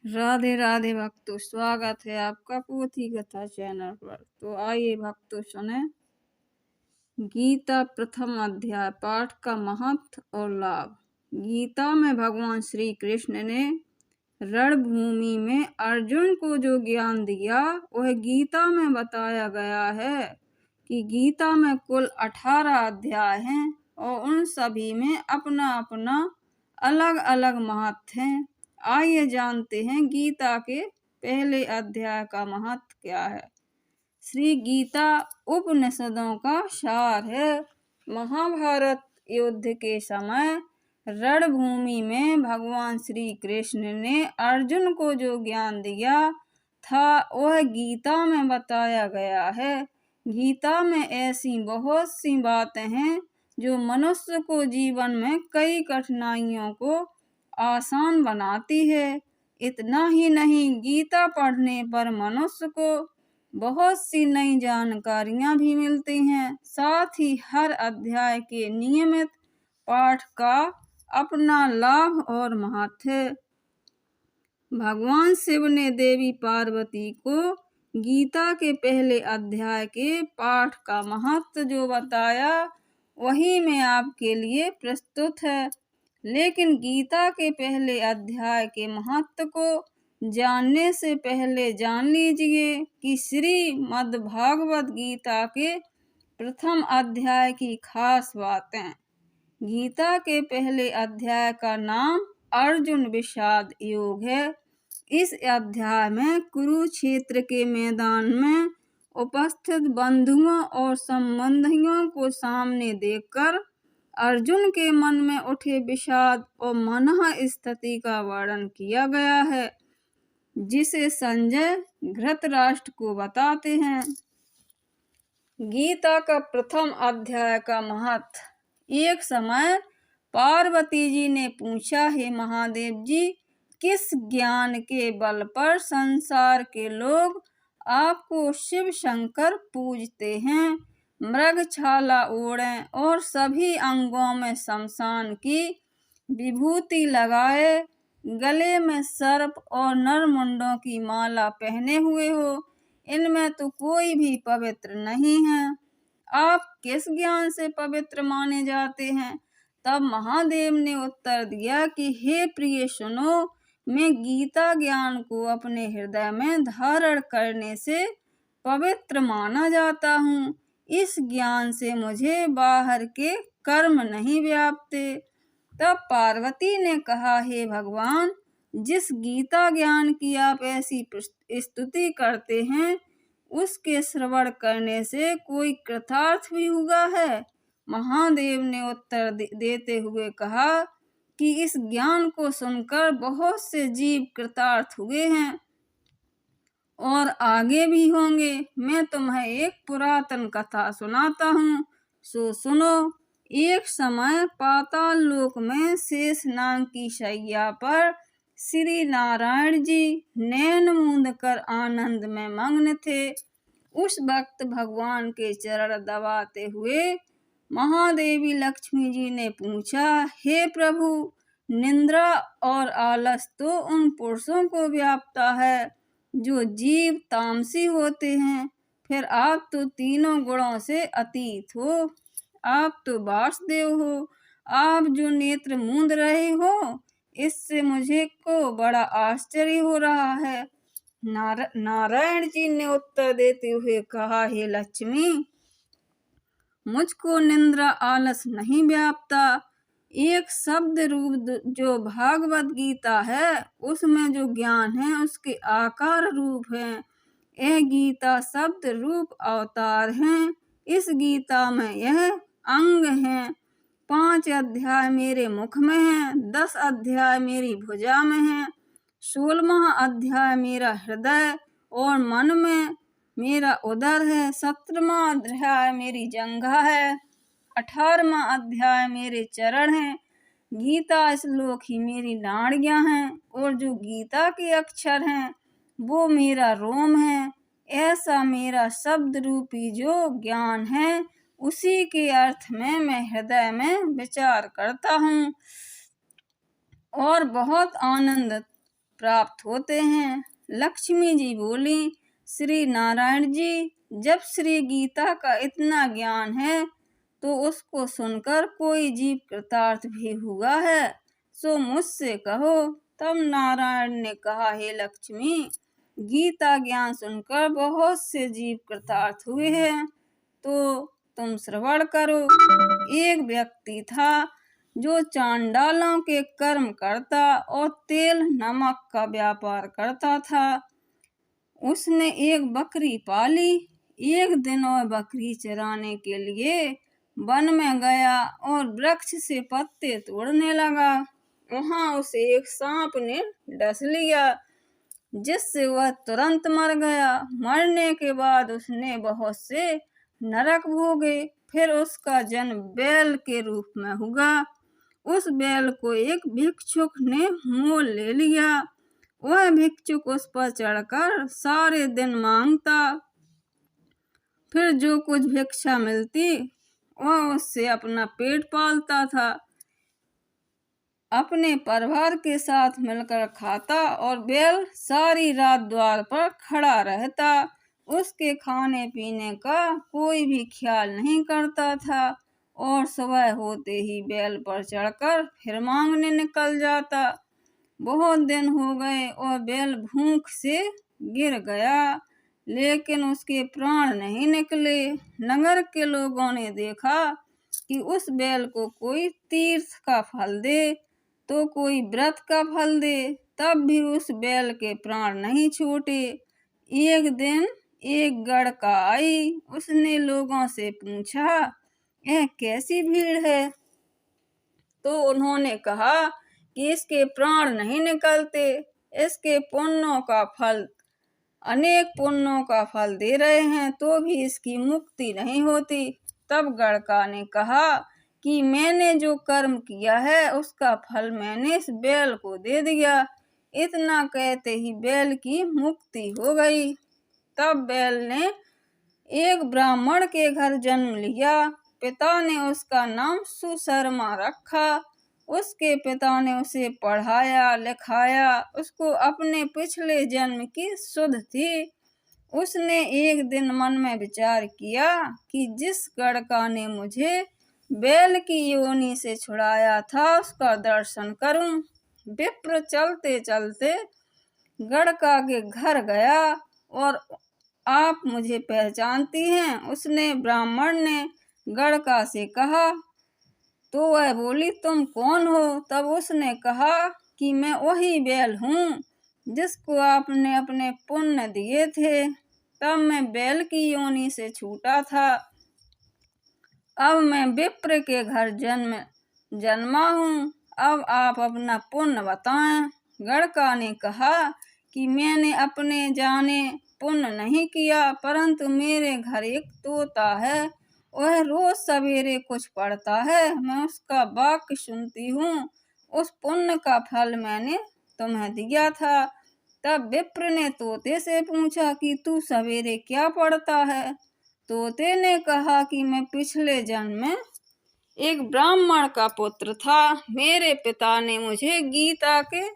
राधे राधे भक्तों, स्वागत है आपका पोथी कथा चैनल पर। तो आइए भक्तों सुने गीता प्रथम अध्याय पाठ का महत्व और लाभ। गीता में भगवान श्री कृष्ण ने रणभूमि में अर्जुन को जो ज्ञान दिया वह गीता में बताया गया है कि गीता में कुल 18 अध्याय हैं और उन सभी में अपना अपना अलग अलग महत्व है। आइए जानते हैं गीता के पहले अध्याय का महत्व क्या है। श्री गीता उपनिषदों का सार है। महाभारत युद्ध के समय रणभूमि में भगवान श्री कृष्ण ने अर्जुन को जो ज्ञान दिया था वह गीता में बताया गया है। गीता में ऐसी बहुत सी बातें हैं जो मनुष्य को जीवन में कई कठिनाइयों को आसान बनाती है। इतना ही नहीं, गीता पढ़ने पर मनुष्य को बहुत सी नई जानकारियां भी मिलती हैं। साथ ही हर अध्याय के नियमित पाठ का अपना लाभ और महत्व है। भगवान शिव ने देवी पार्वती को गीता के पहले अध्याय के पाठ का महत्व जो बताया वही मैं आपके लिए प्रस्तुत है। लेकिन गीता के पहले अध्याय के महत्व को जानने से पहले जान लीजिए कि श्रीमद् भागवत गीता के प्रथम अध्याय की खास बातें। गीता के पहले अध्याय का नाम अर्जुन विषाद योग है। इस अध्याय में कुरुक्षेत्र के मैदान में उपस्थित बंधुओं और संबंधियों को सामने देखकर अर्जुन के मन में उठे विषाद और मनः स्थिति का वर्णन किया गया है, जिसे संजय धृतराष्ट्र को बताते हैं। गीता का प्रथम अध्याय का महत्व। एक समय पार्वती जी ने पूछा, हे महादेव जी, किस ज्ञान के बल पर संसार के लोग आपको शिव शंकर पूजते हैं? मृगछाला ओढ़े और सभी अंगों में शमशान की विभूति लगाए, गले में सर्प और नरमुंडों की माला पहने हुए हो, इनमें तो कोई भी पवित्र नहीं है। आप किस ज्ञान से पवित्र माने जाते हैं? तब महादेव ने उत्तर दिया कि हे प्रिय सुनो, मैं गीता ज्ञान को अपने हृदय में धारण करने से पवित्र माना जाता हूँ। इस ज्ञान से मुझे बाहर के कर्म नहीं व्यापते। तब पार्वती ने कहा, हे भगवान, जिस गीता ज्ञान की आप ऐसी स्तुति करते हैं उसके श्रवण करने से कोई कृतार्थ भी हुआ है? महादेव ने उत्तर देते हुए कहा कि इस ज्ञान को सुनकर बहुत से जीव कृतार्थ हुए हैं और आगे भी होंगे। मैं तुम्हें एक पुरातन कथा सुनाता हूँ, सो सुनो। एक समय पाताल लोक में शेषनाग की शैया पर श्री नारायण जी नैन मूंद कर आनंद में मग्न थे। उस वक्त भगवान के चरण दबाते हुए महादेवी लक्ष्मी जी ने पूछा, हे प्रभु, निंद्रा और आलस तो उन पुरुषों को व्यापता है जो जीव तामसी होते हैं, फिर आप तो तीनों गुणों से अतीत हो। आप तो वासुदेव हो। आप जो नेत्र मूंद रहे हो, इससे मुझे को बड़ा आश्चर्य हो रहा है। नारायण जी ने उत्तर देते हुए कहा, हे लक्ष्मी, मुझको निंद्रा आलस नहीं व्यापता। एक शब्द रूप जो भागवत गीता है उसमें जो ज्ञान है उसके आकार रूप है। यह गीता शब्द रूप अवतार है। इस गीता में यह अंग है। 5 अध्याय मेरे मुख में है, 10 अध्याय मेरी भुजा में है, 16वां अध्याय मेरा हृदय और मन में मेरा उदर है, 17वां अध्याय मेरी जंघा है, 18वां अध्याय मेरे चरण हैं। गीता श्लोक ही मेरी नाड़ियां हैं और जो गीता के अक्षर हैं वो मेरा रोम है। ऐसा मेरा शब्द रूपी जो ज्ञान है उसी के अर्थ में मैं हृदय में विचार करता हूँ और बहुत आनंद प्राप्त होते हैं। लक्ष्मी जी बोली, श्री नारायण जी, जब श्री गीता का इतना ज्ञान है तो उसको सुनकर कोई जीव कृतार्थ भी हुआ है, सो मुझसे कहो। तब नारायण ने कहा, हे लक्ष्मी, गीता ज्ञान सुनकर बहुत से जीव कृतार्थ हुए हैं, तो तुम श्रवण करो। एक व्यक्ति था जो चांडालों के कर्म करता और तेल नमक का व्यापार करता था। उसने एक बकरी पाली। एक दिन वह बकरी चराने के लिए वन में गया और वृक्ष से पत्ते तोड़ने लगा। वहां उसे एक सांप ने डस लिया, जिससे वह तुरंत मर गया। मरने के बाद उसने बहुत से नरक भोगे। फिर उसका जन्म बैल के रूप में हुआ। उस बैल को एक भिक्षुक ने मोल ले लिया। वह भिक्षुक उस पर चढ़कर सारे दिन मांगता, फिर जो कुछ भिक्षा मिलती वह उससे अपना पेट पालता था। अपने परिवार के साथ मिलकर खाता और बैल सारी रात द्वार पर खड़ा रहता। उसके खाने पीने का कोई भी ख्याल नहीं करता था और सुबह होते ही बैल पर चढ़कर फिर मांगने निकल जाता। बहुत दिन हो गए और बैल भूख से गिर गया, लेकिन उसके प्राण नहीं निकले। नगर के लोगों ने देखा कि उस बैल को कोई तीर्थ का फल दे तो कोई व्रत का फल दे, तब भी उस बैल के प्राण नहीं छूटे। एक दिन एक गड़का आई। उसने लोगों से पूछा, यह कैसी भीड़ है? तो उन्होंने कहा कि इसके प्राण नहीं निकलते, इसके पुण्यों का फल, अनेक पुण्यों का फल दे रहे हैं तो भी इसकी मुक्ति नहीं होती। तब गड़का ने कहा कि मैंने जो कर्म किया है उसका फल मैंने इस बैल को दे दिया। इतना कहते ही बैल की मुक्ति हो गई। तब बैल ने एक ब्राह्मण के घर जन्म लिया। पिता ने उसका नाम सुशर्मा रखा। उसके पिता ने उसे पढ़ाया लिखाया। उसको अपने पिछले जन्म की सुध थी। उसने एक दिन मन में विचार किया कि जिस गड़का ने मुझे बैल की योनि से छुड़ाया था उसका दर्शन करूं। विप्र चलते चलते गड़का के घर गया और आप मुझे पहचानती हैं? उसने ब्राह्मण ने गड़का से कहा। तो वह बोली, तुम कौन हो? तब उसने कहा कि मैं वही बैल हूँ जिसको आपने अपने पुण्य दिए थे। तब मैं बैल की योनि से छूटा था। अब मैं विप्र के घर जन्मा हूँ। अब आप अपना पुण्य बताएं। गड़का ने कहा कि मैंने अपने जाने पुण्य नहीं किया, परंतु मेरे घर एक तोता है। वह रोज सवेरे कुछ पढ़ता है, मैं उसका वाक्य सुनती हूँ। उस पुण्य का फल मैंने तुम्हें दिया था। तब विप्र ने तोते से पूछा कि तू सवेरे क्या पढ़ता है? तोते ने कहा कि मैं पिछले जन्म में एक ब्राह्मण का पुत्र था। मेरे पिता ने मुझे गीता के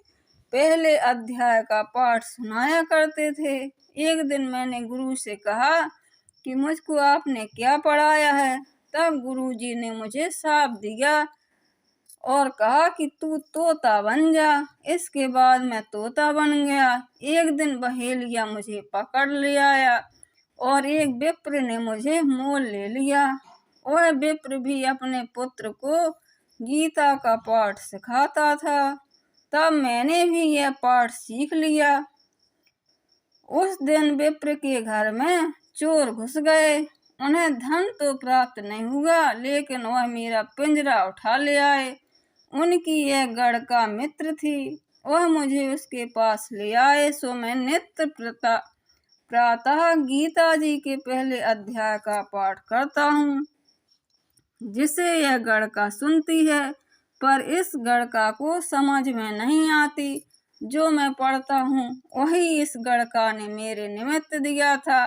पहले अध्याय का पाठ सुनाया करते थे। एक दिन मैंने गुरु से कहा कि मुझको आपने क्या पढ़ाया है? तब गुरुजी ने मुझे शाप दिया और कहा कि तू तोता बन जा। इसके बाद मैं तोता बन गया। एक दिन बहेलिया मुझे पकड़ ले आया और एक विप्र ने मुझे मोल ले लिया। वह विप्र भी अपने पुत्र को गीता का पाठ सिखाता था। तब मैंने भी यह पाठ सीख लिया। उस दिन विप्र के घर में चोर घुस गए। उन्हें धन तो प्राप्त नहीं हुआ, लेकिन वह मेरा पिंजरा उठा ले आए। उनकी यह गड़का मित्र थी। वह मुझे उसके पास ले आए, सो मैं नित्य प्रातः गीता जी के पहले अध्याय का पाठ करता हूँ, जिसे यह गड़का सुनती है, पर इस गड़का को समझ में नहीं आती। जो मैं पढ़ता हूँ वही इस गड़का ने मेरे निमित्त दिया था।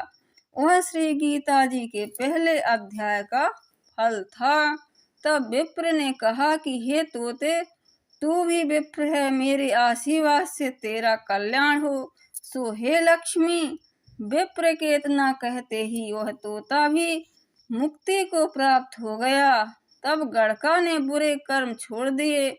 वह श्री गीता जी के पहले अध्याय का फल था। तब विप्र ने कहा कि हे तोते, तू भी विप्र है, मेरे आशीर्वाद से तेरा कल्याण हो। सो हे लक्ष्मी, विप्र के इतना कहते ही वह तोता भी मुक्ति को प्राप्त हो गया। तब गड़का ने बुरे कर्म छोड़ दिए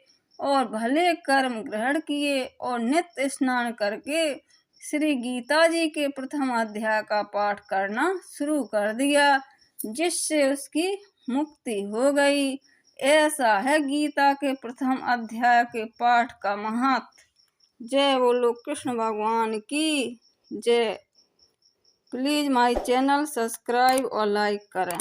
और भले कर्म ग्रहण किए और नित्य स्नान करके श्री गीता जी के प्रथम अध्याय का पाठ करना शुरू कर दिया, जिससे उसकी मुक्ति हो गई। ऐसा है गीता के प्रथम अध्याय के पाठ का महत्व। जय बोलो कृष्ण भगवान की जय। प्लीज माय चैनल सब्सक्राइब और लाइक करें।